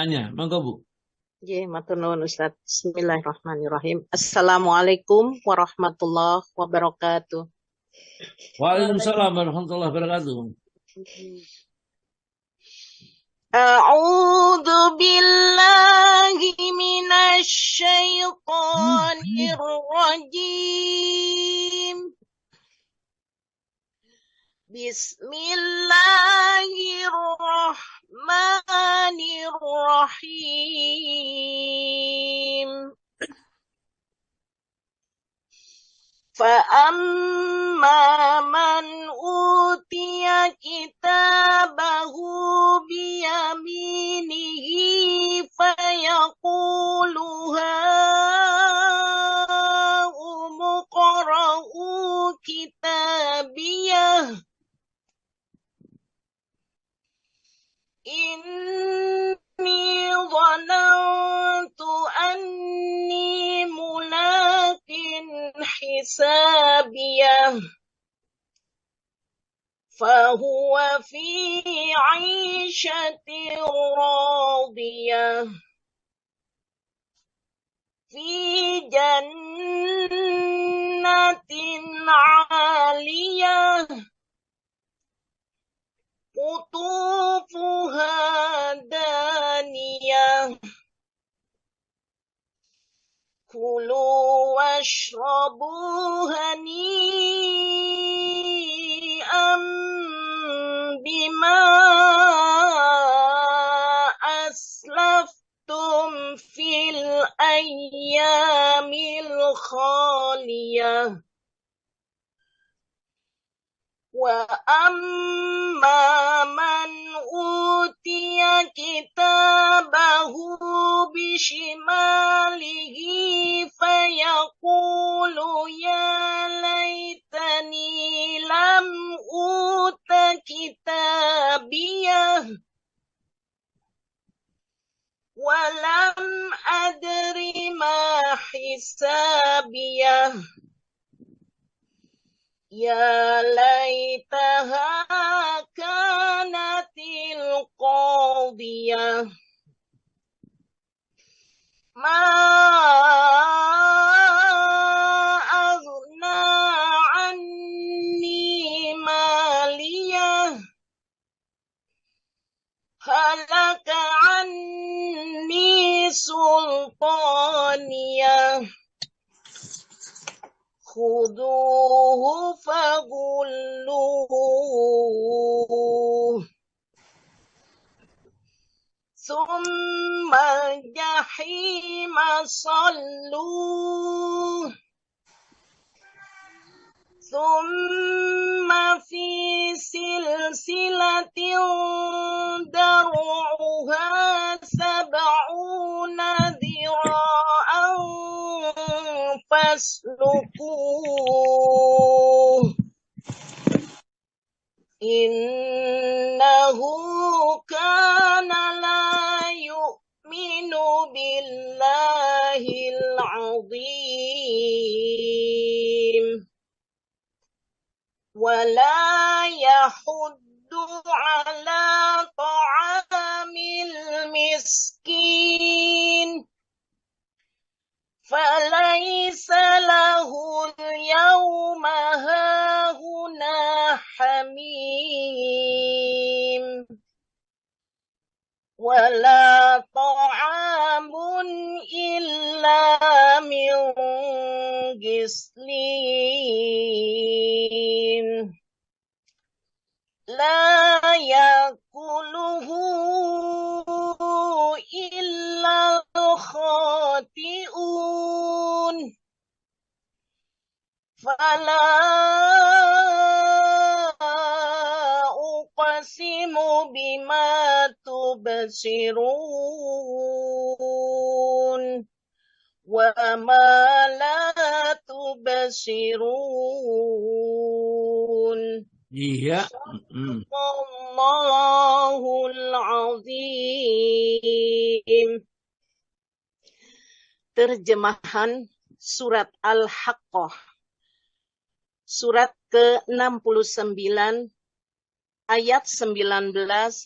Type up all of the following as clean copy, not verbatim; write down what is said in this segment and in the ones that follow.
bacaannya. Monggo Bu. Matur nuwun Ustaz. Bismillahirrahmanirrahim. Assalamualaikum warahmatullahi wabarakatuh. Waalaikumsalam warahmatullahi wabarakatuh. A'udzu billahi minasy syaithanir rajim. Bismillahirrahmanirrahim. فَأَمَّا مَنْ أُوتِيَ كِتَابَهُ بِيَمِينِهِ فَيَقُولُ هَاؤُمُ اقْرَءُوا كِتَابِيَهْ إِنِّي ظَنَنتُ أَنِّي مُلَاقٍ حِسَابِيَهْ فَهُوَ فِي عِيشَةٍ رَاضِيَةٍ فِي جَنَّةٍ عَالِيَةٍ قُطُوفُهَا دَانِيَةٌ كُلُوا وَاشْرَبُوا هَنِيئًا بِمَا أَسْلَفْتُمْ فِي الْأَيَّامِ الْخَالِيَةِ وَأَمَّا مَنْ أُوتِيَ كِتَابَهُ بِشِمَالِهِ فَيَقُولُ يَا لَيْتَنِي لَمْ أُوتَ كِتَابِيَهْ وَلَمْ أَدْرِ مَا حِسَابِيَهْ يَا لَيْتَهَا كَانَتِ الْقَاضِيَةَ مَا أَغْنَى عَنِّي مَالِيَهْ هَلَكَ عَنِّي سُلْطَانِيَهْ خُذُوهُ فَغُلُّوهُ ثُمَّ الْجَحِيمَ صَلُّوهُ ثُمَّ فِي سِلْسِلَةٍ ذَرْعُهَا 70 ذِرَاعًا فَاسْلُكُوهُ إِنَّهُ كَانَ لَا يُؤْمِنُ بِاللَّهِ الْعَظِيمِ وَلَا يَحُضُّ عَلَى طَعَامِ الْمِسْكِينِ فَلَيْسَ لَهُ الْيَوْمَ هَاهُنَا حَمِيمٌ وَلَا طَعَامٌ إِلَّا مِنْ غِسْلِينٍ لَا يَأْكُلُهُ إِلَّا الْخَاطِئُونَ فَلَا أُقْسِمُ بِمَا تُبْصِرُونَ وَمَا لَا تُبْصِرُونَ Iya. Sadaqallahul azim. Terjemahan surat Al-Haqqah, surat ke-69 ayat 19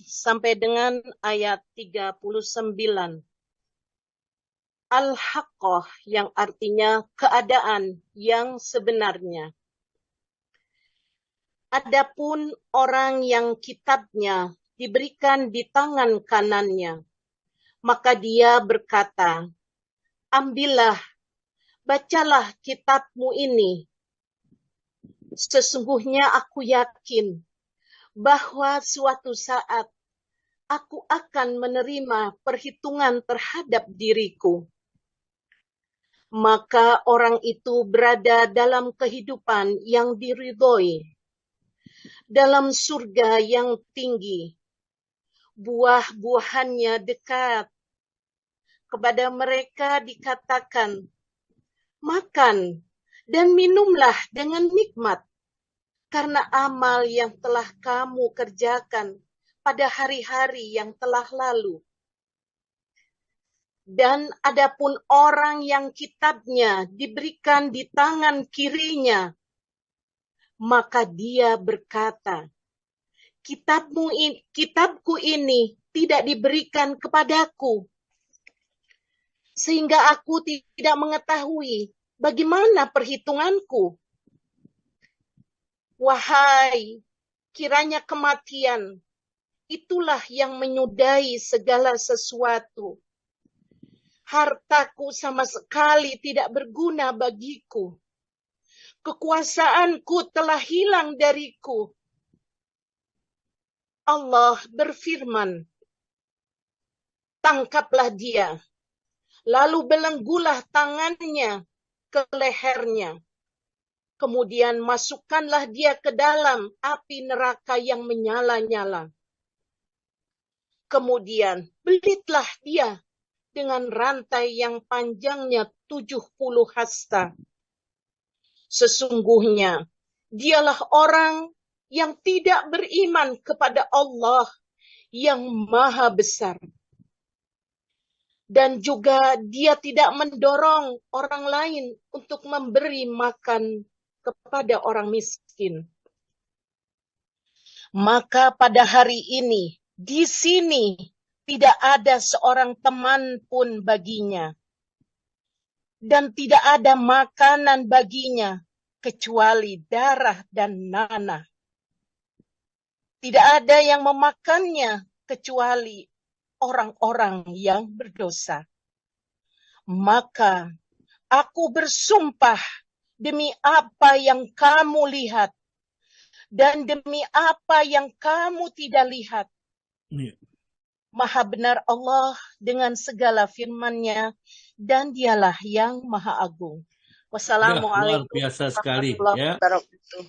sampai dengan ayat 39. Al-Haqqah yang artinya keadaan yang sebenarnya. Adapun orang yang kitabnya diberikan di tangan kanannya, maka dia berkata, ambillah, bacalah kitabmu ini. Sesungguhnya aku yakin bahwa suatu saat aku akan menerima perhitungan terhadap diriku. Maka orang itu berada dalam kehidupan yang diridhoi, dalam surga yang tinggi. Buah-buahannya dekat. Kepada mereka dikatakan, makan dan minumlah dengan nikmat, karena amal yang telah kamu kerjakan pada hari-hari yang telah lalu. Dan adapun orang yang kitabnya diberikan di tangan kirinya, maka dia berkata, kitabku ini tidak diberikan kepadaku, sehingga aku tidak mengetahui bagaimana perhitunganku. Wahai, kiranya kematian, itulah yang menyudahi segala sesuatu. Hartaku sama sekali tidak berguna bagiku. Kekuasaanku telah hilang dariku. Allah berfirman, tangkaplah dia, lalu belenggulah tangannya ke lehernya. Kemudian masukkanlah dia ke dalam api neraka yang menyala-nyala. Kemudian belitlah dia dengan rantai yang panjangnya 70 hasta. Sesungguhnya dialah orang yang tidak beriman kepada Allah yang maha besar. Dan juga dia tidak mendorong orang lain untuk memberi makan kepada orang miskin. Maka pada hari ini, di sini tidak ada seorang teman pun baginya. Dan tidak ada makanan baginya kecuali darah dan nanah. Tidak ada yang memakannya kecuali orang-orang yang berdosa. Maka aku bersumpah demi apa yang kamu lihat dan demi apa yang kamu tidak lihat. Maha benar Allah dengan segala firman-Nya dan dialah yang maha agung. Wassalamualaikum luar biasa sekali warahmatullahi ya. wabarakatuh.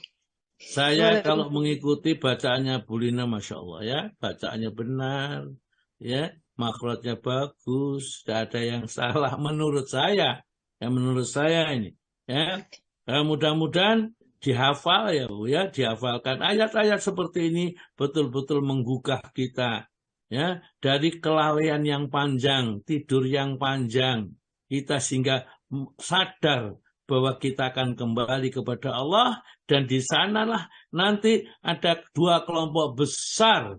Saya kalau mengikuti bacaannya Bu Lina, Masya Allah ya, bacaannya benar, ya, makhrajnya bagus, tidak ada yang salah menurut saya, ini, ya. Mudah-mudahan dihafal ya Bu ya, dihafalkan ayat-ayat seperti ini betul-betul menggugah kita, ya, dari kelalaian yang panjang, tidur yang panjang, kita sehingga sadar bahwa kita akan kembali kepada Allah, dan di sanalah nanti ada dua kelompok besar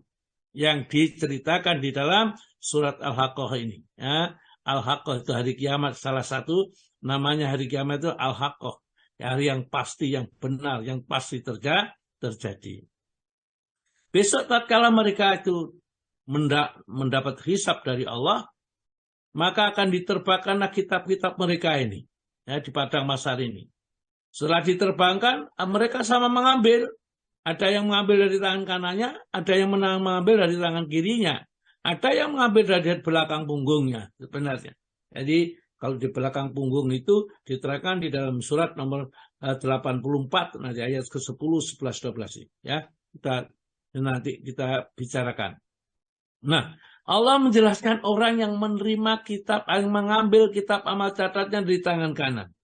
yang diceritakan di dalam surat Al-Haqqah ini. Ya. Al-Haqqah itu hari kiamat, salah satu namanya hari kiamat itu Al-Haqqah, hari yang pasti, yang benar, yang pasti terjadi. Besok tatkala mereka itu mendapat hisab dari Allah, maka akan diterbangkanlah kitab-kitab mereka ini. Ya, di padang mahsyar ini. Setelah diterbangkan, mereka sama mengambil. Ada yang mengambil dari tangan kanannya, ada yang mengambil dari tangan kirinya, ada yang mengambil dari belakang punggungnya sebenarnya. Jadi kalau di belakang punggung itu diterangkan di dalam surat nomor 84 nanti ayat ke-10, 11, 12 ya. Nanti kita bicarakan. Nah, Allah menjelaskan orang yang menerima kitab, yang mengambil kitab amal catatnya dari tangan kanan.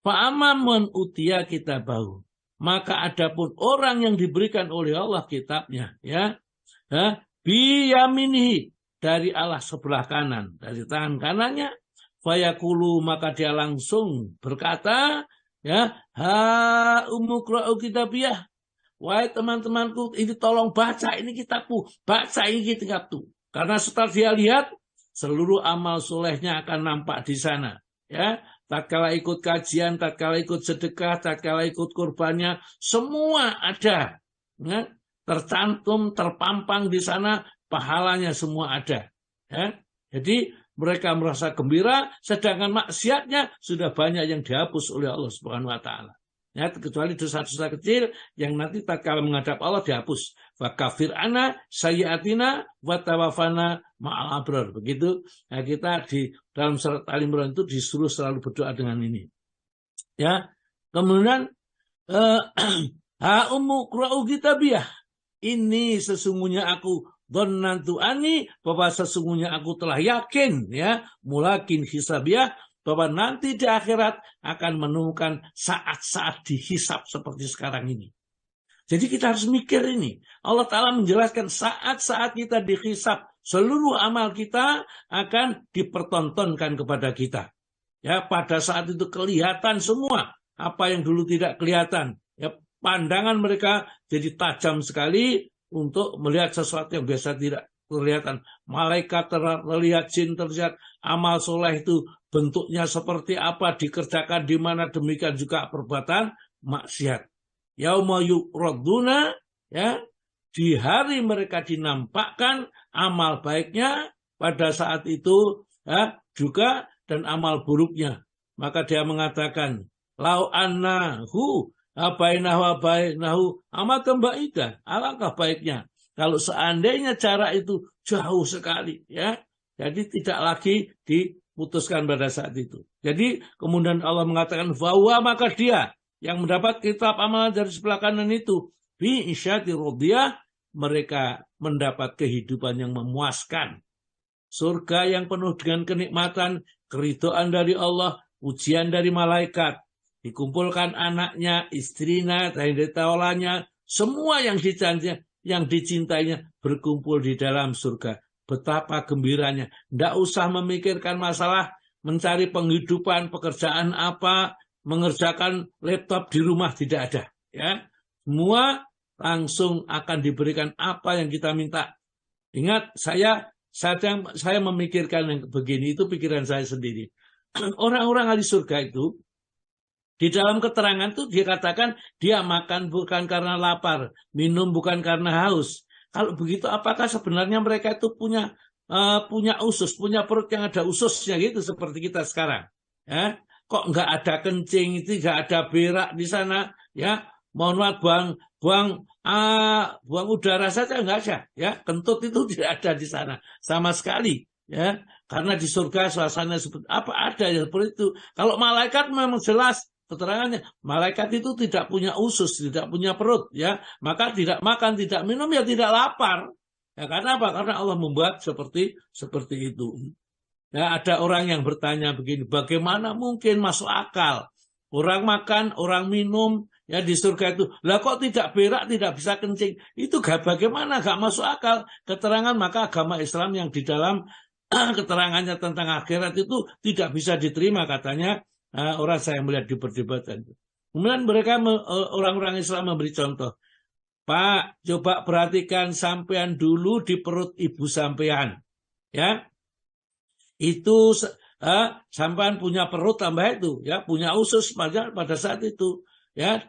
Fa'amamun utia kitabahu. Maka adapun orang yang diberikan oleh Allah kitabnya, ya, biyaminihi, dari Allah sebelah kanan, dari tangan kanannya, fayaqulu, maka dia langsung berkata, ya, ha umukra'u kitabiyah, wahai teman-temanku, ini tolong baca ini kitabku, baca ini kitabku. Karena setelah dia lihat, seluruh amal solehnya akan nampak di sana. Ya, tatkala ikut kajian, tatkala ikut sedekah, tatkala ikut kurbannya, semua ada. Ya, tercantum, terpampang di sana, pahalanya semua ada. Ya, jadi mereka merasa gembira, sedangkan maksiatnya sudah banyak yang dihapus oleh Allah Subhanahu wa taala. Ya, kecuali dosa-dosa kecil yang nanti tatkala menghadap Allah dihapus. Fa kafir ana sayyiatina wa tawaffana ma'al abrar. Begitu. Nah, kita di dalam surat Al-Imran itu disuruh selalu berdoa dengan ini. Ya. Kemudian ha ummu qra'u kitabiyah. Ini sesungguhnya aku dhannantu ani, bahwa sesungguhnya aku telah yakin, ya, mulakin hisabiyah, bahwa nanti di akhirat akan menemukan saat-saat dihisab seperti sekarang ini. Jadi kita harus mikir ini. Allah Ta'ala menjelaskan saat-saat kita dihisab, seluruh amal kita akan dipertontonkan kepada kita. Ya, pada saat itu kelihatan semua apa yang dulu tidak kelihatan. Ya, pandangan mereka jadi tajam sekali untuk melihat sesuatu yang biasa tidak kelihatan. Malaikat terlihat, jin terlihat, amal soleh itu bentuknya seperti apa, dikerjakan di mana, demikian juga perbuatan maksiat. Yauma yu'raduna, ya, di hari mereka dinampakkan amal baiknya pada saat itu, ya, juga dan amal buruknya. Maka dia mengatakan, lau annahu bainahu amatan ba'idah. Alangkah baiknya kalau seandainya cara itu jauh sekali, ya. Jadi tidak lagi diputuskan pada saat itu. Jadi kemudian Allah mengatakan bahwa maka dia yang mendapat kitab amalan dari sebelah kanan itu bi isyati radiyah, mereka mendapat kehidupan yang memuaskan. Surga yang penuh dengan kenikmatan, keridhaan dari Allah, ujian dari malaikat. Dikumpulkan anaknya, istrinya, dari taulanya, semua yang dicintainya berkumpul di dalam surga. Betapa gembiranya. Tidak usah memikirkan masalah mencari penghidupan, pekerjaan apa, mengerjakan laptop di rumah, tidak ada. Ya, semua langsung akan diberikan apa yang kita minta. Ingat, saya memikirkan yang begini, itu pikiran saya sendiri. Orang-orang ahli surga itu, di dalam keterangan itu dia katakan dia makan bukan karena lapar, minum bukan karena haus. Kalau begitu apakah sebenarnya mereka itu punya usus, punya perut yang ada ususnya gitu seperti kita sekarang? Ya, kok nggak ada kencing, itu nggak ada berak di sana? Ya, mohon maaf, buang udara saja nggak ada. Ya, kentut itu tidak ada di sana sama sekali. Ya, karena di surga suasana seperti apa ada ya seperti itu. Kalau malaikat memang jelas keterangannya, malaikat itu tidak punya usus, tidak punya perut, ya, maka tidak makan, tidak minum, ya tidak lapar. Ya, karena apa? Karena Allah membuat seperti itu. Ya, ada orang yang bertanya begini, bagaimana mungkin masuk akal orang makan, orang minum, ya di surga itu, lah kok tidak berak, tidak bisa kencing? Itu bagaimana? Gak masuk akal keterangan. Maka agama Islam yang di dalam keterangannya tentang akhirat itu tidak bisa diterima, katanya. Orang saya melihat di perdebatan. Kemudian mereka, orang-orang Islam memberi contoh. Pak, coba perhatikan sampean dulu di perut ibu sampean. Ya, itu sampean punya perut tambah itu, ya, punya usus pada saat itu, ya,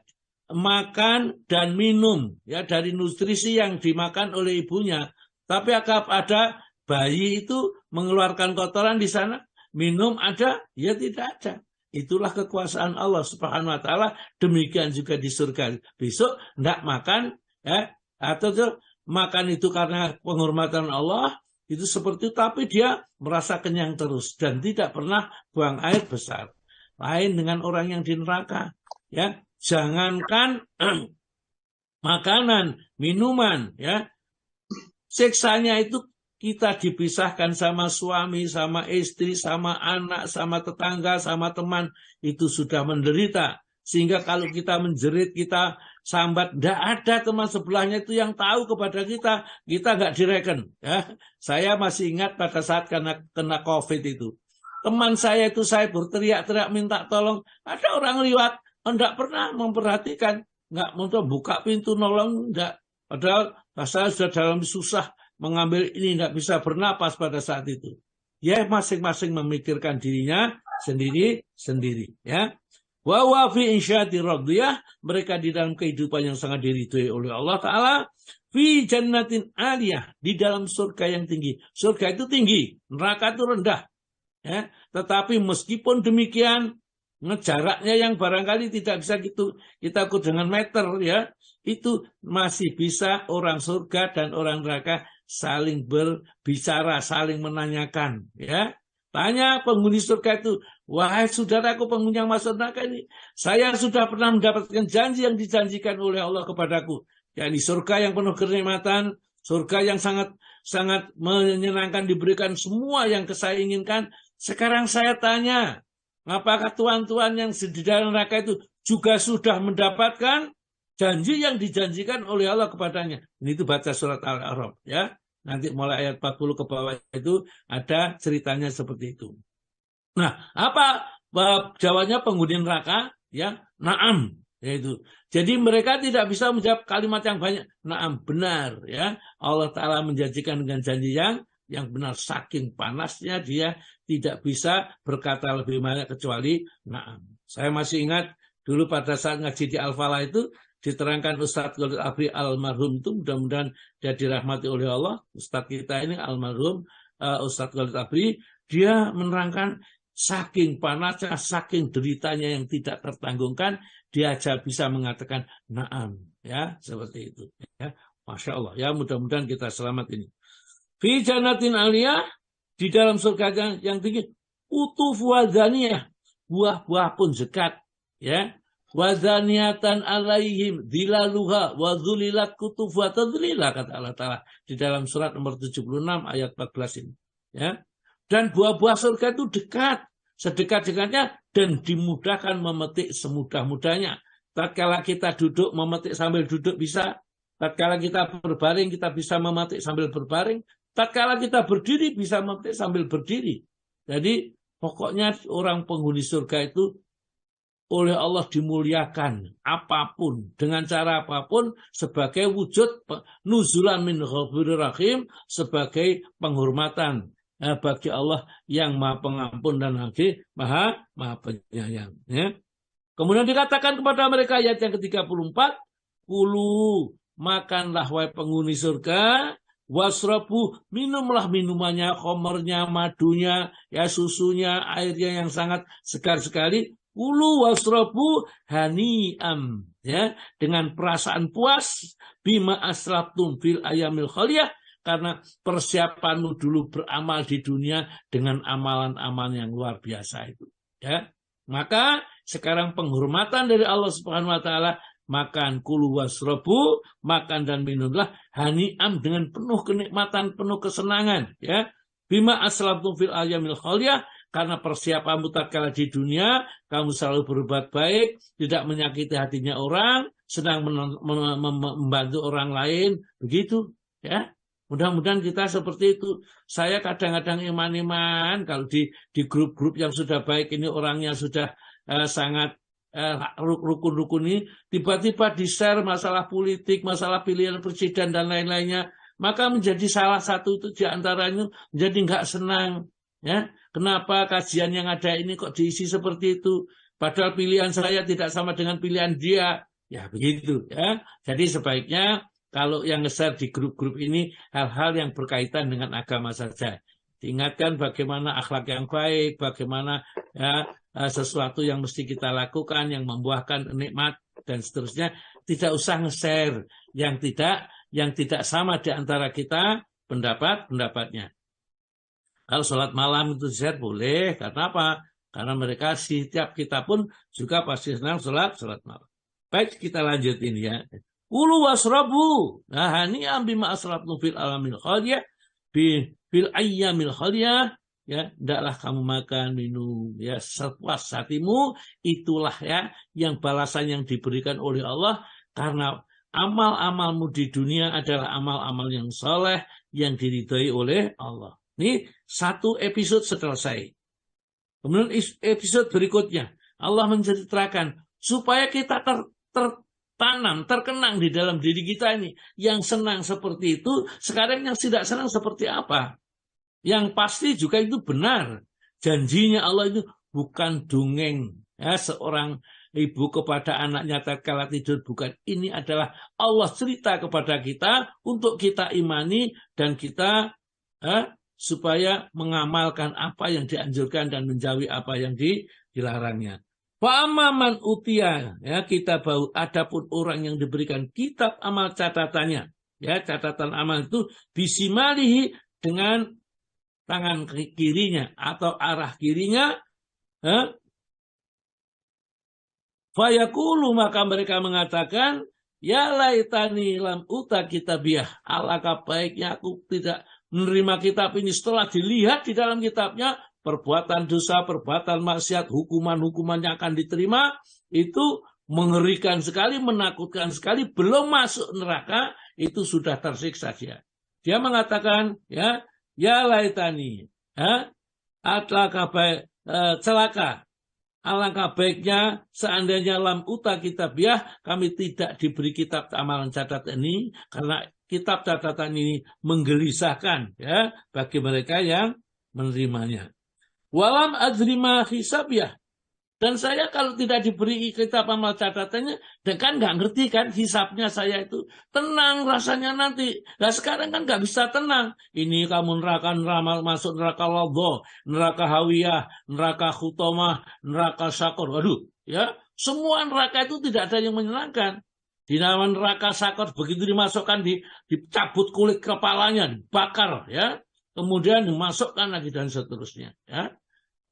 makan dan minum, ya, dari nutrisi yang dimakan oleh ibunya. Tapi ada bayi itu mengeluarkan kotoran di sana, minum ada, ya tidak ada. Itulah kekuasaan Allah Subhanahu wa taala. Demikian juga di surga. Besok tidak makan, ya, atau makan itu karena penghormatan Allah, itu seperti itu, tapi dia merasa kenyang terus dan tidak pernah buang air besar. Lain dengan orang yang di neraka, ya. Jangankan makanan, minuman, ya. Siksanya itu kita dipisahkan sama suami, sama istri, sama anak, sama tetangga, sama teman, itu sudah menderita. Sehingga kalau kita menjerit, kita sambat, tidak ada teman sebelahnya itu yang tahu kepada kita nggak direken. Ya. Saya masih ingat pada saat kena COVID itu. Teman saya itu, saya berteriak-teriak minta tolong, ada orang liwat, tidak pernah memperhatikan. nggak mau buka pintu nolong, enggak. Padahal saya sudah dalam susah mengambil ini, nggak bisa bernapas pada saat itu. Ya, masing-masing memikirkan dirinya sendiri-sendiri. Ya. Wa wa fi insyati radiyah, mereka di dalam kehidupan yang sangat diridhoi oleh Allah Ta'ala. Fi jannatin aliyah, di dalam surga yang tinggi. Surga itu tinggi, neraka itu rendah. Ya. Tetapi meskipun demikian, jaraknya yang barangkali tidak bisa kita ukur dengan meter, ya, itu masih bisa orang surga dan orang neraka saling berbicara, saling menanyakan. Ya. Tanya penghuni surga itu, wahai saudaraku penghuni yang masuk neraka ini, saya sudah pernah mendapatkan janji yang dijanjikan oleh Allah kepadaku, yakni surga yang penuh kenikmatan, surga yang sangat menyenangkan, diberikan semua yang saya inginkan. Sekarang saya tanya, apakah tuan-tuan yang di dalam neraka itu juga sudah mendapatkan janji yang dijanjikan oleh Allah kepadanya? Ini itu baca surat Al-A'raf, ya. Nanti mulai ayat 40 ke bawah itu ada ceritanya seperti itu. Nah, apa jawabannya penghuni neraka? Ya, na'am, yaitu. Jadi mereka tidak bisa menjawab kalimat yang banyak. Na'am, benar, ya. Allah Ta'ala menjanjikan dengan janji yang benar, saking panasnya dia tidak bisa berkata lebih banyak kecuali na'am. Saya masih ingat dulu pada saat ngaji di Al-Falah itu diterangkan Ustadz Khalid Abri almarhum itu, mudah-mudahan dia dirahmati oleh Allah. Ustadz kita ini almarhum Ustadz Khalid Abri, dia menerangkan saking panasnya, saking deritanya yang tidak tertanggungkan, dia aja bisa mengatakan na'am, ya, seperti itu. Ya. Masya Allah, ya, mudah-mudahan kita selamat ini. Fi jannatin aliyah, di dalam surga yang tinggi, utufu wazaniyah, buah-buah pun zekat, ya. Wazaniatan alaihim dilaluha wa dzulilat kutufuha tadlila, kata Allah Ta'ala di dalam surat nomor 76 ayat 14 ini, ya. Dan buah-buah surga itu dekat, sedekat-dekatnya, dan dimudahkan memetik semudah-mudahnya. Tatkala kita duduk, memetik sambil duduk bisa. Tatkala kita berbaring, kita bisa memetik sambil berbaring. Tatkala kita berdiri, bisa memetik sambil berdiri. Jadi pokoknya orang penghuni surga itu oleh Allah dimuliakan apapun, dengan cara apapun, sebagai wujud nuzulan min ghafurir rahim, sebagai penghormatan bagi Allah yang Maha Pengampun dan lagi Maha Penyayang. Ya. Kemudian dikatakan kepada mereka ayat yang ke-34, kulu, makanlah wahai penghuni surga, wasrabu, minumlah minumannya, khomernya, madunya, ya, susunya, airnya yang sangat segar sekali. Kulu wasrabu hani'am, ya, dengan perasaan puas, bima aslaftum fil ayamil khaliyah, karena persiapanmu dulu beramal di dunia dengan amalan-amalan yang luar biasa itu, ya. Maka sekarang penghormatan dari Allah Subhanahu wa taala, makan, kulu wasrabu, makan dan minumlah, hani'am, dengan penuh kenikmatan, penuh kesenangan, ya. Bima aslaftum fil ayamil khaliyah, karena persiapanmu tatkala di dunia, kamu selalu berbuat baik, tidak menyakiti hatinya orang, sedang membantu orang lain, begitu, ya. Mudah-mudahan kita seperti itu. Saya kadang-kadang iman-iman, kalau di grup-grup yang sudah baik ini, orangnya sudah sangat rukun-rukun ini, tiba-tiba di-share masalah politik, masalah pilihan presiden dan lain-lainnya, maka menjadi salah satu itu diantaranya menjadi nggak senang, ya. Kenapa kajian yang ada ini kok diisi seperti itu? Padahal pilihan saya tidak sama dengan pilihan dia. Ya begitu, ya. Jadi sebaiknya kalau yang nge-share di grup-grup ini hal-hal yang berkaitan dengan agama saja. Diingatkan bagaimana akhlak yang baik, bagaimana, ya, sesuatu yang mesti kita lakukan, yang membuahkan nikmat dan seterusnya. Tidak usah nge-share yang tidak sama di antara kita pendapatnya. Kalau sholat malam itu share boleh, karena apa? Karena mereka setiap kita pun juga pasti senang sholat malam. Baik, kita lanjut ini, ya. Kulu wasrabu, nah ini bima asrabtum fil alamil khaliyah, fil ayyamil khaliyah, ya, hendaklah kamu makan, minum, ya, sepuas hatimu, itulah, ya, yang balasan yang diberikan oleh Allah, karena amal-amalmu di dunia adalah amal-amal yang soleh, yang diridhai oleh Allah. Ini satu episode selesai. Kemudian episode berikutnya, Allah menceritakan supaya kita tanam, terkenang di dalam diri kita ini. Yang senang seperti itu, sekarang yang tidak senang seperti apa? Yang pasti juga itu benar. Janjinya Allah itu bukan dongeng. Ya, seorang ibu kepada anaknya tatkala tidur, bukan. Ini adalah Allah cerita kepada kita untuk kita imani dan kita supaya mengamalkan apa yang dianjurkan dan menjauhi apa yang dilarangnya. Fa'amaman utia, ya, kita bau. Adapun orang yang diberikan kitab amal catatannya, ya, catatan amal itu bisimalihi dengan tangan kirinya atau arah kirinya, fayaqulu, maka mereka mengatakan, ya laitani lam uta kitabiah, alangkah baiknya aku tidak menerima kitab ini. Setelah dilihat di dalam kitabnya perbuatan dosa, perbuatan maksiat, hukuman-hukuman yang akan diterima itu mengerikan sekali, menakutkan sekali. Belum masuk neraka itu sudah tersiksa dia. Dia mengatakan, ya laitani, alangkah baik, celaka. Alangkah baiknya seandainya lam uta kitabiah, kami tidak diberi kitab amalan catatan ini, karena kitab catatan ini menggelisahkan, ya, bagi mereka yang menerimanya. Walam adrima hisabiah, dan saya kalau tidak diberi kitab amal catatannya, dan kan nggak ngerti kan hisabnya, saya itu tenang rasanya nanti. Nah sekarang kan nggak bisa tenang. Ini kamu neraka masuk neraka ladha, neraka hawiyah, neraka khutamah, neraka syakor. Waduh, ya, semua neraka itu tidak ada yang menyenangkan. Di nama neraka syakor begitu dimasukkan, dicabut kulit kepalanya, dibakar, ya, kemudian dimasukkan lagi dan seterusnya, ya.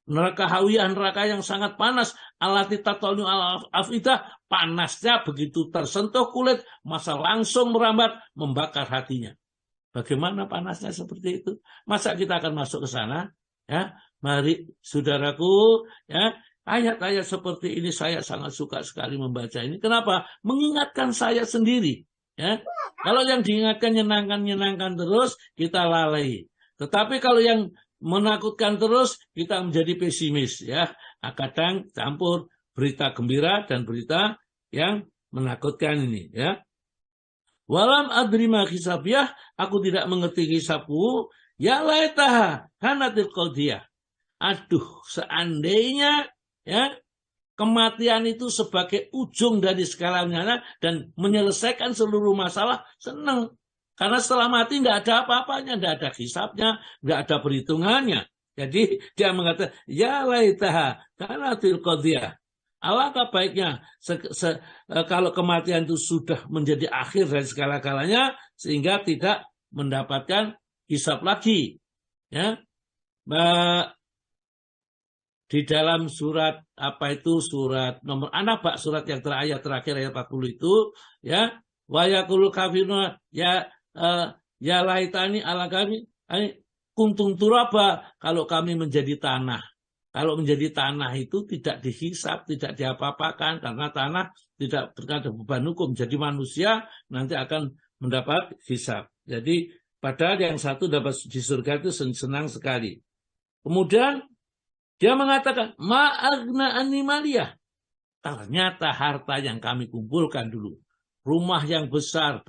Neraka hawiyah, neraka yang sangat panas, alati tatolnu al-afidah, panasnya begitu tersentuh kulit, masa langsung merambat, membakar hatinya. Bagaimana panasnya seperti itu? Masa kita akan masuk ke sana? Ya, mari saudaraku, ya, ayat-ayat seperti ini saya sangat suka sekali membaca ini. Kenapa? Mengingatkan saya sendiri. Ya, kalau yang diingatkan nyenangkan terus, kita lalai. Tetapi kalau yang menakutkan terus, kita menjadi pesimis, ya. Kadang campur berita gembira dan berita yang menakutkan ini, ya. Walam adrima hisabiah, aku tidak mengerti hisabku, ya laitaha kanatil qadiyah. Aduh, seandainya, ya, kematian itu sebagai ujung dari segalanya dan menyelesaikan seluruh masalah, senang. Karena setelah mati tidak ada apa-apanya, tidak ada hisabnya, tidak ada perhitungannya. Jadi dia mengatakan, ya laitaha kanatil qadiyah. Alangkah baiknya kalau kematian itu sudah menjadi akhir dari segala-galanya, sehingga tidak mendapatkan hisab lagi. Ya, di dalam surat apa itu, surat nomor An-Naba, surat yang terakhir ayat 40 itu, ya, wa yaqulu kafiruna, ya laitani ala kami kuntum turaba, kalau kami menjadi tanah. Kalau menjadi tanah itu tidak dihisab, tidak diapa-apakan, karena tanah tidak berada beban hukum. Jadi manusia nanti akan mendapat hisab. Jadi padahal yang satu dapat di surga itu senang sekali. Kemudian dia mengatakan, ma'agna animaliyah. Ternyata harta yang kami kumpulkan dulu, rumah yang besar,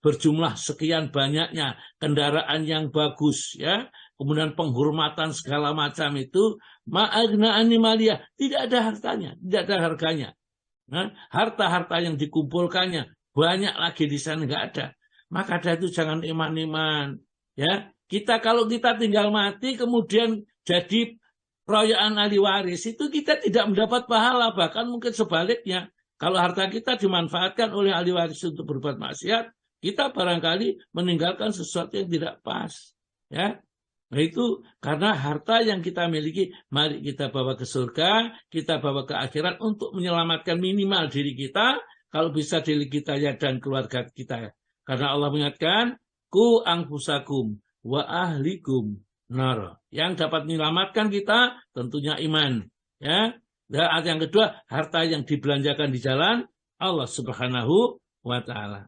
berjumlah sekian banyaknya, kendaraan yang bagus, ya, kemudian penghormatan segala macam itu, ma'agna animaliyah, tidak ada hartanya, tidak ada harganya. Nah, harta-harta yang dikumpulkannya banyak lagi di sana, nggak ada. Maka dari itu jangan iman-iman, ya. Kalau kita tinggal mati kemudian jadi perayaan ahli waris, itu kita tidak mendapat pahala, bahkan mungkin sebaliknya. Kalau harta kita dimanfaatkan oleh ahli waris untuk berbuat maksiat, kita barangkali meninggalkan sesuatu yang tidak pas, ya. Nah itu karena harta yang kita miliki, mari kita bawa ke surga, kita bawa ke akhirat untuk menyelamatkan minimal diri kita, kalau bisa diri kita ya dan keluarga kita. Karena Allah mengingatkan, ku anfusakum wa ahlikum nar. Yang dapat menyelamatkan kita tentunya iman, ya. Dan yang kedua, harta yang dibelanjakan di jalan Allah Subhanahu wa taala.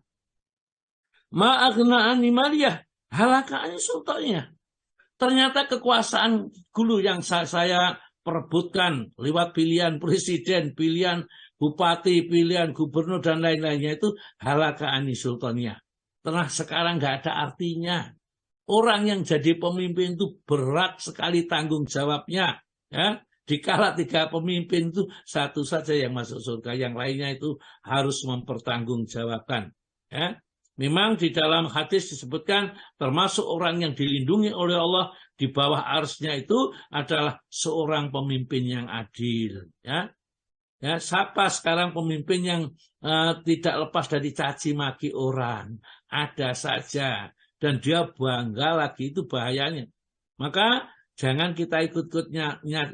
Ma'agna animaliyah, halakanya sultannya. Ternyata kekuasaan dulu yang saya perebutkan lewat pilihan presiden, pilihan bupati, pilihan gubernur dan lain-lainnya itu halaka ani sultaniyah. Setelah sekarang nggak ada artinya. Orang yang jadi pemimpin itu berat sekali tanggung jawabnya. Ya. Dikala 3 pemimpin itu satu saja yang masuk surga, yang lainnya itu harus mempertanggungjawabkan. Ya. Memang di dalam hadis disebutkan termasuk orang yang dilindungi oleh Allah di bawah arsy-Nya itu adalah seorang pemimpin yang adil. Ya. Ya, siapa sekarang pemimpin yang tidak lepas dari caci maki orang? Ada saja. Dan dia bangga lagi, itu bahayanya. Maka jangan kita ikut-ikut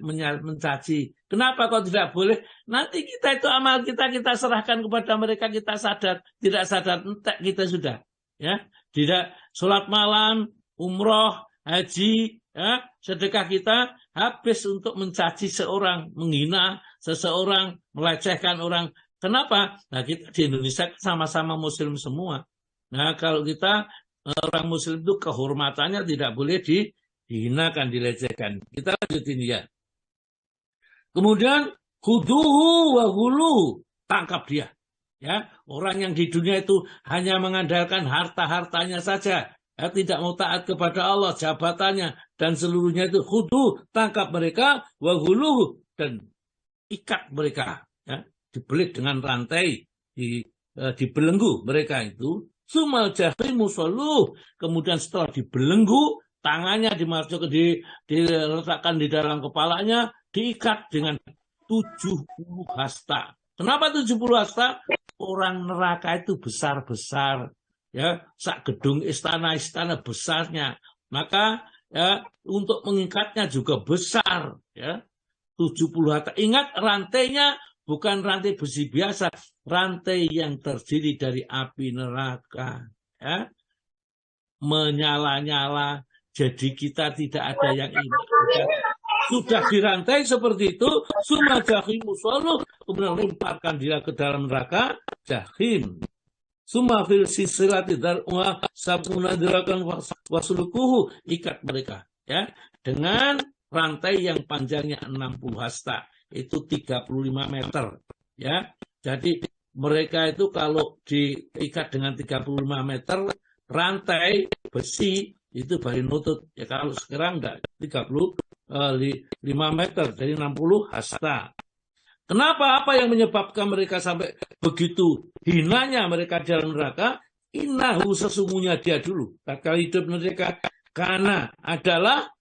mencaci. Kenapa kok tidak boleh? Nanti kita itu amal kita serahkan kepada mereka, kita sadar. Tidak sadar, entek kita sudah. Ya, tidak sholat malam, umroh, haji, ya, sedekah kita habis untuk mencaci seorang, menghina seseorang, melecehkan orang. Kenapa? Nah, kita di Indonesia sama-sama muslim semua. Nah, kalau kita orang muslim itu kehormatannya tidak boleh dihinakan, dilecehkan. Kita lanjutin ya. Kemudian khuduhu wa hulu, tangkap dia. Ya, orang yang di dunia itu hanya mengandalkan harta-hartanya saja, ya, tidak mau taat kepada Allah, jabatannya dan seluruhnya itu khudu, tangkap mereka, wa hulu, dan ikat mereka, ya, dibelit dengan rantai, dibelenggu mereka itu. Sumal jahimu soluh, kemudian setelah dibelenggu, tangannya diletakkan di dalam kepalanya, diikat dengan 70 hasta. Kenapa 70 hasta? Orang neraka itu besar-besar, ya, sak gedung istana-istana besarnya. Maka ya, untuk mengikatnya juga besar, ya. 70 hasta. Ingat, rantainya bukan rantai besi biasa, rantai yang terdiri dari api neraka, ya. Menyala-nyala, jadi kita tidak ada yang ingat. Sudah dirantai seperti itu, summa jahimu soluh, kemudian lemparkan dia ke dalam neraka jahim. Summa fil silsilati dar'uha sab'una dirakan wasulukuhu, ikat mereka, ya, dengan rantai yang panjangnya 60 hasta, itu 35 meter, ya. Jadi mereka itu kalau diikat dengan 35 meter rantai besi itu baru nutut, ya. Kalau sekarang enggak, 35 meter dari 60 hasta. Kenapa? Apa yang menyebabkan mereka sampai begitu hinanya mereka di dalam neraka? Innahu, sesungguhnya dia dulu tatkala hidup mereka, karena adalah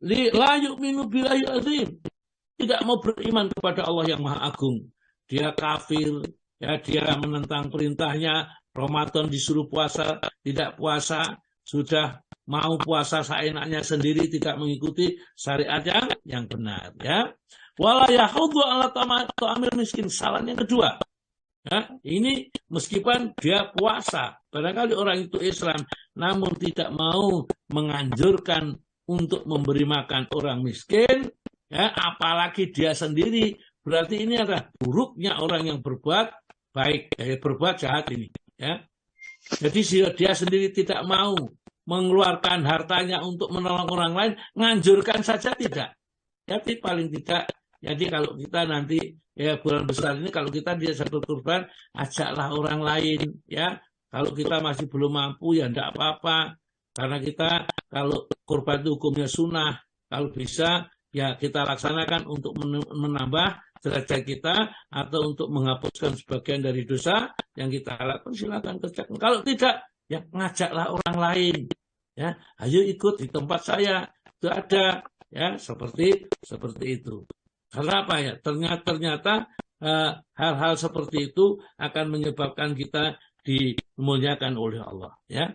la yu'minu billahi azim, tidak mau beriman kepada Allah yang Maha Agung. Dia kafir, ya, dia menentang perintahnya. Ramadan disuruh puasa, tidak puasa. Sudah mau puasa seenaknya sendiri, tidak mengikuti syariat yang benar, ya. Wala yahuddu ala ta'amil miskin, salah yang kedua. Ya, ini meskipun dia puasa, barangkali orang itu Islam, namun tidak mau menganjurkan untuk memberi makan orang miskin, ya, apalagi dia sendiri. Berarti ini adalah buruknya orang yang berbuat baik, berbuat jahat ini, ya. Jadi dia sendiri tidak mau mengeluarkan hartanya untuk menolong orang lain, nganjurkan saja tidak. Jadi paling tidak, jadi kalau kita nanti, ya, bulan besar ini, kalau kita dia satu kurban, ajaklah orang lain, ya. Kalau kita masih belum mampu, ya tidak apa-apa. Karena kita, kalau kurban itu hukumnya sunnah, kalau bisa, ya kita laksanakan untuk menambah derajat kita, atau untuk menghapuskan sebagian dari dosa yang kita lakukan, silakan kerjakan. Kalau tidak, ya ngajaklah orang lain, ya, ayo ikut di tempat saya, itu ada, ya, seperti itu. Karena apa, ya, ternyata hal-hal seperti itu akan menyebabkan kita dimuliakan oleh Allah, ya.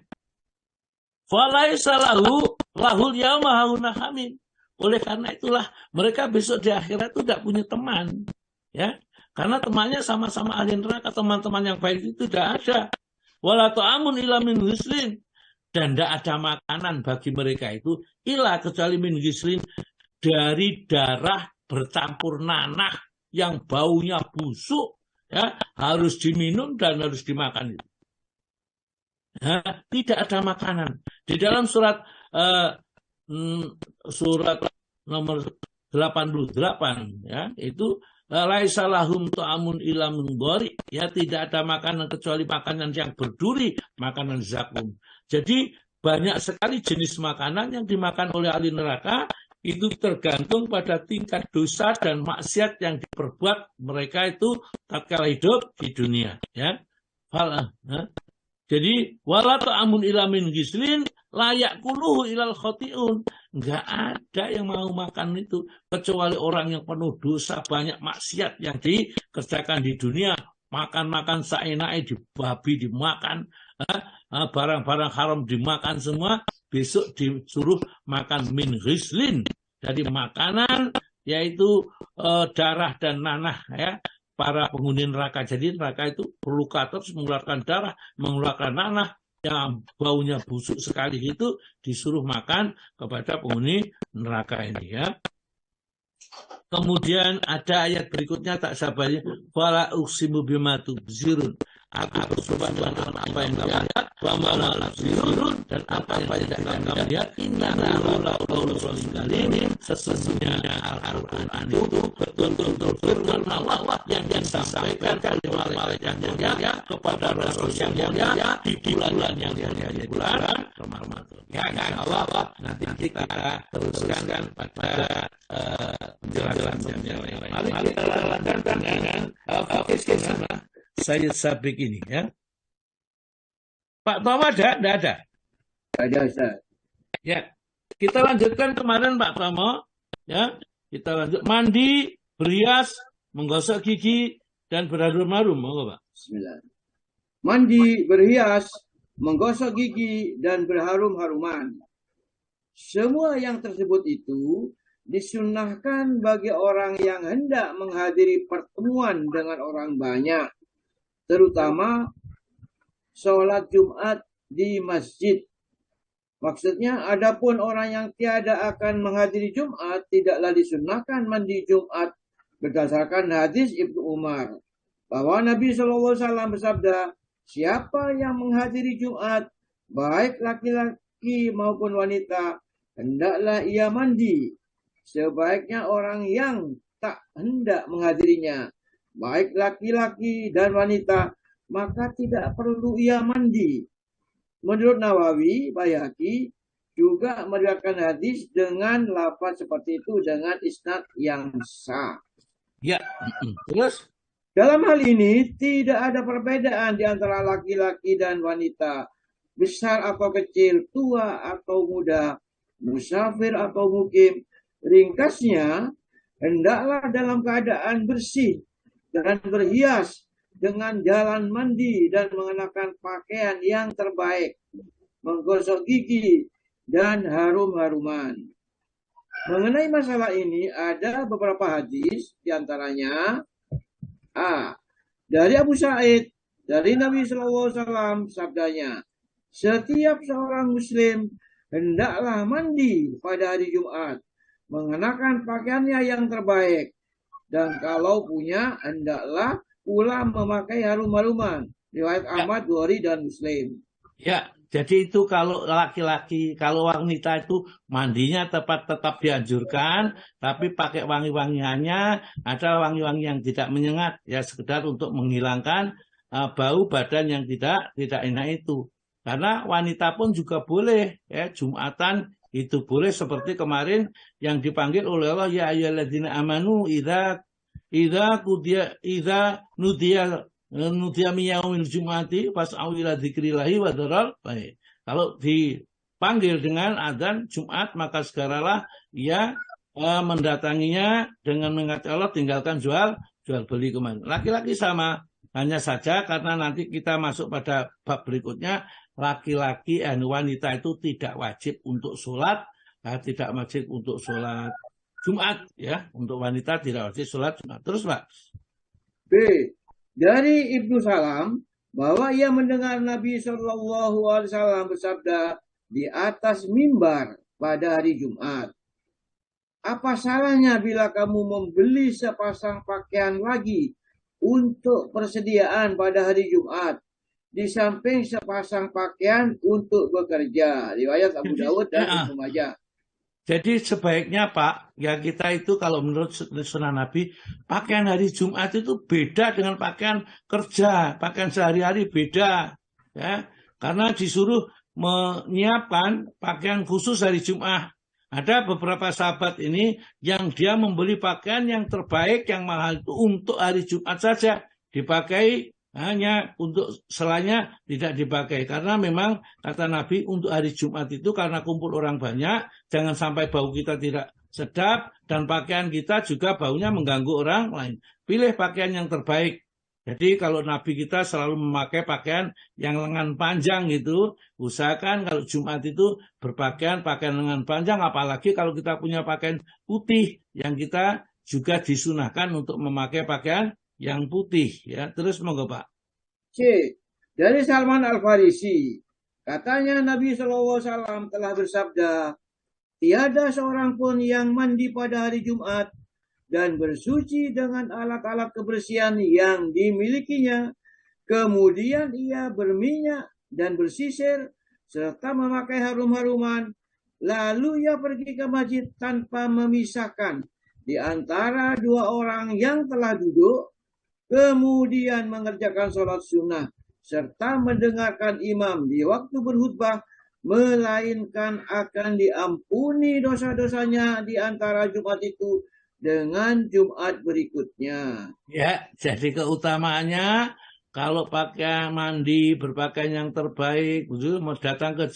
Falaisa lahul yauma hauna hamim. Oleh karena itulah mereka besok di akhirat itu tidak punya teman, ya. Karena temannya sama-sama ahli neraka, teman-teman yang baik itu tidak ada. Wala ta'amun illa min ghislin, dan tidak ada makanan bagi mereka itu illa kecuali min ghislin, dari darah bercampur nanah yang baunya busuk, ya, harus diminum dan harus dimakan itu. Ya, tidak ada makanan. Di dalam surat nomor 88, ya, itu laisa lahum ta'amun illa min dhari, ya tidak ada makanan kecuali makanan yang berduri, makanan zakum. Jadi banyak sekali jenis makanan yang dimakan oleh ahli neraka, itu tergantung pada tingkat dosa dan maksiat yang diperbuat mereka itu tatkala hidup di dunia, ya. Jadi wala ta'amun illa min ghislin layak kuluhu ilal khotiun. Enggak ada yang mau makan itu kecuali orang yang penuh dosa, banyak maksiat yang dikerjakan di dunia. Makan-makan seenaknya, di babi dimakan, barang-barang haram dimakan semua. Besok disuruh makan min ghislin, dari makanan yaitu darah dan nanah, ya, para penghuni neraka. Jadi neraka itu berluka terus, mengeluarkan darah, mengeluarkan nanah yang baunya busuk sekali, itu disuruh makan kepada penghuni neraka ini, ya. Kemudian ada ayat berikutnya, tak sabarnya, fala uqsimu bima tubsirun, aku bersumpah dengan apa yang kamu lihat, wa ma la tubsirun, dan apa yang tidak kamu lihat, innahu laqaulun rasulin, sesungguhnya Al-Qur'an itu betul-betul firman Allah yang disampaikan oleh malaikat yang mulia kepada Rasul yang mulia di bulan yang mulia, di bulan Ramadan. Ya, Allah, nanti kita teruskan pada penjelasan yang lain. Mari kita lanjutkan dengan fokus ke sana. Saya Sabik ini, ya. Pak Tomo ada? Tidak ada? Ada, Ustaz. Ya, kita lanjutkan kemarin Pak Tomo, ya. Kita lanjut mandi, berhias, menggosok gigi, dan berharum-harum. Monggo, Pak. Bismillah. Mandi, berhias, menggosok gigi, dan berharum-haruman. Semua yang tersebut itu disunnahkan bagi orang yang hendak menghadiri pertemuan dengan orang banyak, terutama sholat Jumat di masjid. Maksudnya, adapun orang yang tiada akan menghadiri Jumat, tidaklah disunnahkan mandi Jumat, berdasarkan hadis Ibnu Umar, bahwa Nabi SAW bersabda, siapa yang menghadiri Jumat, baik laki-laki maupun wanita, hendaklah ia mandi. Sebaiknya orang yang tak hendak menghadirinya, baik laki-laki dan wanita, maka tidak perlu ia mandi. Menurut Nawawi, Baihaqi juga meriwayatkan hadis dengan lafaz seperti itu dengan isnad yang sah. Ya, terus? Dalam hal ini tidak ada perbedaan di antara laki-laki dan wanita, besar atau kecil, tua atau muda, musafir atau mukim. Ringkasnya, hendaklah dalam keadaan bersih dan berhias dengan jalan mandi dan mengenakan pakaian yang terbaik, menggosok gigi, dan harum-haruman. Mengenai masalah ini ada beberapa hadis, diantaranya dari Abu Sa'id, dari Nabi SAW, sabdanya, setiap seorang muslim hendaklah mandi pada hari Jumat, mengenakan pakaiannya yang terbaik, dan kalau punya hendaklah pula memakai harum-haruman. Riwayat Ahmad, Bukhari, dan Muslim. Ya, jadi itu kalau laki-laki, kalau wanita itu mandinya tetap dianjurkan, tapi pakai wangi-wangiannya, ada wangi-wangi yang tidak menyengat, ya sekedar untuk menghilangkan bau badan yang tidak enak itu. Karena wanita pun juga boleh, ya Jumatan itu boleh, seperti kemarin yang dipanggil oleh Allah, ya ayyuhalladzina amanu idza nudiya min yaumil jum'ati fas'au ila dzikrillahi wa dzarul baik. Kalau dipanggil dengan azan Jumat, maka segeralah ia mendatanginya dengan mengingat Allah, tinggalkan jual beli kemana. Laki-laki sama, hanya saja karena nanti kita masuk pada bab berikutnya, laki-laki dan wanita itu tidak wajib untuk sholat, tidak wajib untuk sholat Jumat, ya. Untuk wanita tidak wajib sholat Jumat. Terus, Pak. B. Dari Ibnu Salam, bahwa ia mendengar Nabi SAW bersabda di atas mimbar pada hari Jumat, apa salahnya bila kamu membeli sepasang pakaian lagi untuk persediaan pada hari Jumat, di samping sepasang pakaian untuk bekerja. Riwayat Abu Dawud dan Ibnu Majah. Jadi sebaiknya Pak, ya kita itu kalau menurut sunnah Nabi, pakaian hari Jumat itu beda dengan pakaian kerja, pakaian sehari-hari beda, ya, karena disuruh menyiapkan pakaian khusus hari Jumat. Ada beberapa sahabat ini yang dia membeli pakaian yang terbaik, yang mahal itu untuk hari Jumat saja dipakai, hanya untuk selanya tidak dipakai. Karena memang kata Nabi untuk hari Jumat itu karena kumpul orang banyak, jangan sampai bau kita tidak sedap dan pakaian kita juga baunya mengganggu orang lain. Pilih pakaian yang terbaik. Jadi kalau Nabi kita selalu memakai pakaian yang lengan panjang gitu, usahakan kalau Jumat itu berpakaian pakaian lengan panjang, apalagi kalau kita punya pakaian putih yang kita juga disunahkan untuk memakai pakaian yang putih, ya. Terus monggo Pak. C. Dari Salman Al-Farisi, katanya Nabi SAW telah bersabda, tiada seorang pun yang mandi pada hari Jumat dan bersuci dengan alat-alat kebersihan yang dimilikinya, kemudian ia berminyak dan bersisir serta memakai harum-haruman, lalu ia pergi ke masjid tanpa memisahkan di antara dua orang yang telah duduk, kemudian mengerjakan sholat sunnah serta mendengarkan imam di waktu berkhutbah, melainkan akan diampuni dosa-dosanya di antara Jumat itu dengan Jumat berikutnya. Ya, jadi keutamaannya kalau pakai mandi berpakaian yang terbaik, mau datang ke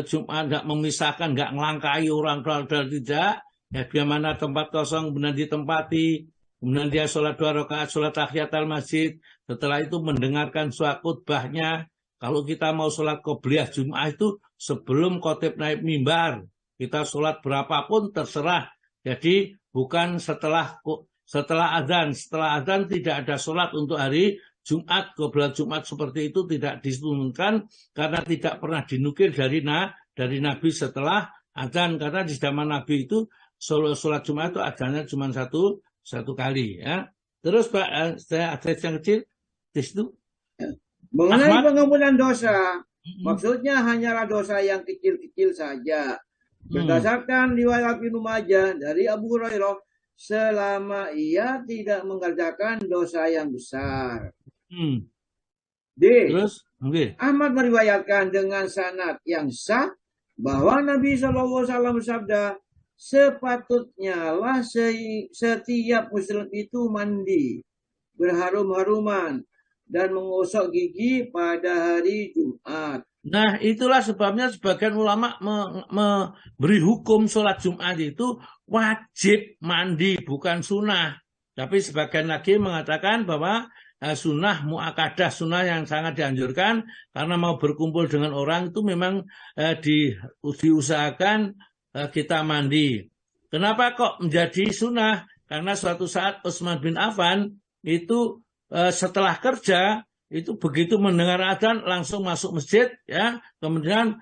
Jumat nggak memisahkan, nggak ngelangkai orang tidak, ya bagaimana tempat kosong benar ditempati, kemudian dia sholat 2 rakaat, sholat tahiyatul masjid, setelah itu mendengarkan suatu khutbahnya. Kalau kita mau sholat qobliyah Jumat itu sebelum khotib naik mimbar, kita sholat berapapun terserah. Jadi bukan setelah azan. Setelah azan tidak ada sholat untuk hari Jumat. Qobliyah Jumat seperti itu tidak disunahkan karena tidak pernah dinukil dari Nabi setelah azan. Karena di zaman Nabi itu sholat Jumat itu azannya cuma satu kali, ya. Terus Pak, saya ada yang kecil di situ. Mengenai pengampunan dosa, maksudnya hanyalah dosa yang kecil-kecil saja. Berdasarkan riwayat Ibnu Majah dari Abu Hurairah, selama ia tidak mengerjakan dosa yang besar. D. Terus, Ahmad meriwayatkan dengan sanad yang sah bahwa Nabi SAW bersabda, sepatutnya lah setiap muslim itu mandi, berharum-haruman, dan menggosok gigi pada hari Jumat. Nah, itulah sebabnya sebagian ulama memberi hukum sholat Jumat itu wajib mandi, bukan sunnah. Tapi sebagian lagi mengatakan bahwa sunnah mu'akadah, sunnah yang sangat dianjurkan, karena mau berkumpul dengan orang itu memang diusahakan kita mandi. Kenapa kok menjadi sunnah? Karena suatu saat Utsman bin Affan itu setelah kerja itu begitu mendengar adzan langsung masuk masjid, ya, kemudian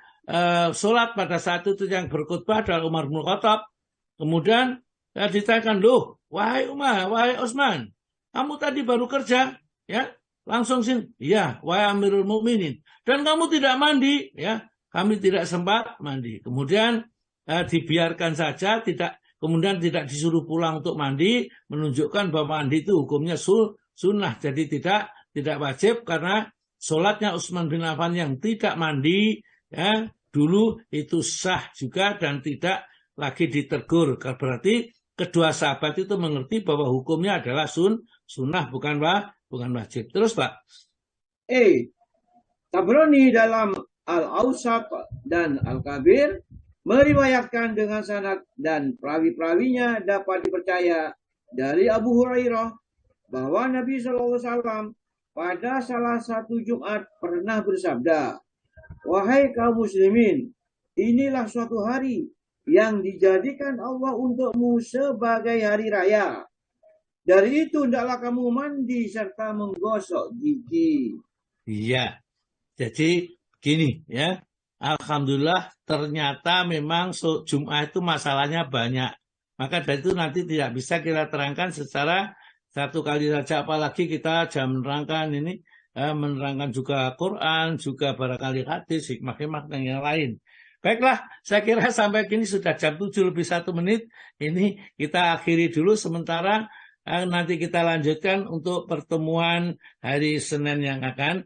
sholat pada saat itu yang berkhutbah adalah Umar bin Khattab. Kemudian ditanyakan, loh, wahai Umar, wahai Utsman, kamu tadi baru kerja, ya, langsung sini, ya, wahai Amirul Mukminin, dan kamu tidak mandi, ya, kami tidak sempat mandi. Kemudian dibiarkan saja, kemudian tidak disuruh pulang untuk mandi, menunjukkan bahwa mandi itu hukumnya sunnah, jadi tidak wajib, karena sholatnya Utsman bin Affan yang tidak mandi, ya, dulu itu sah juga dan tidak lagi ditegur. Berarti kedua sahabat itu mengerti bahwa hukumnya adalah sunnah, bukan wajib. Terus Pak. Tabrani dalam Al-Awsat dan Al-Kabir meriwayatkan dengan sanad dan perawi-perawinya dapat dipercaya dari Abu Hurairah bahwa Nabi SAW pada salah satu Jumat pernah bersabda, wahai kaum muslimin, inilah suatu hari yang dijadikan Allah untukmu sebagai hari raya. Dari itu hendaklah kamu mandi serta menggosok gigi. Iya, jadi gini, ya, alhamdulillah ternyata memang Jumat itu masalahnya banyak. Maka dari itu nanti tidak bisa kita terangkan secara satu kali saja, apalagi kita menerangkan ini, menerangkan juga Quran, juga barangkali hadis, hikmah-hikmah dan yang lain. Baiklah, saya kira sampai kini sudah jam 7:01. Ini kita akhiri dulu sementara nanti kita lanjutkan untuk pertemuan hari Senin yang akan